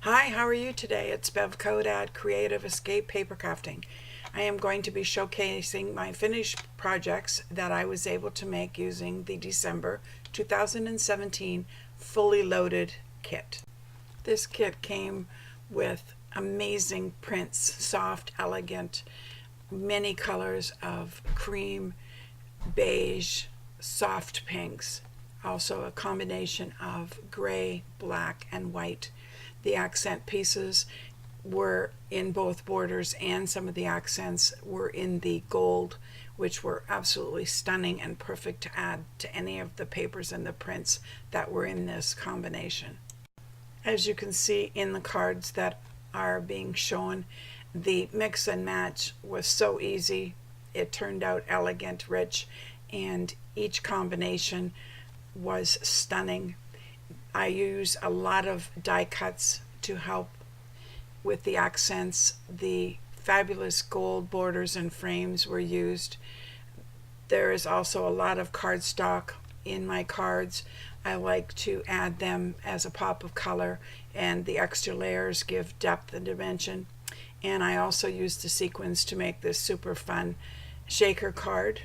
Hi, how are you today? It's Bev Codad, Creative Escape Papercrafting. I am going to be showcasing my finished projects that I was able to make using the December 2017 fully loaded kit. This kit came with amazing prints, soft, elegant, many colors of cream, beige, soft pinks, also a combination of gray, black, and white. The accent pieces were in both borders, and some of the accents were in the gold, which were absolutely stunning and perfect to add to any of the papers and the prints that were in this combination. As you can see in the cards that are being shown, the mix and match was so easy. It turned out elegant, rich, and each combination was stunning. I use a lot of die cuts to help with the accents. The fabulous gold borders and frames were used. There is also a lot of cardstock in my cards. I like to add them as a pop of color, and the extra layers give depth and dimension. And I also used the sequins to make this super fun shaker card.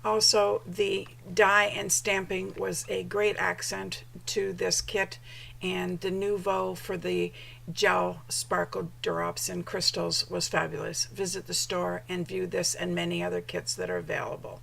Also, the die and stamping was a great accent to this kit, and the nouveau for the gel sparkle drops and crystals was fabulous. Visit the store and view this and many other kits that are available.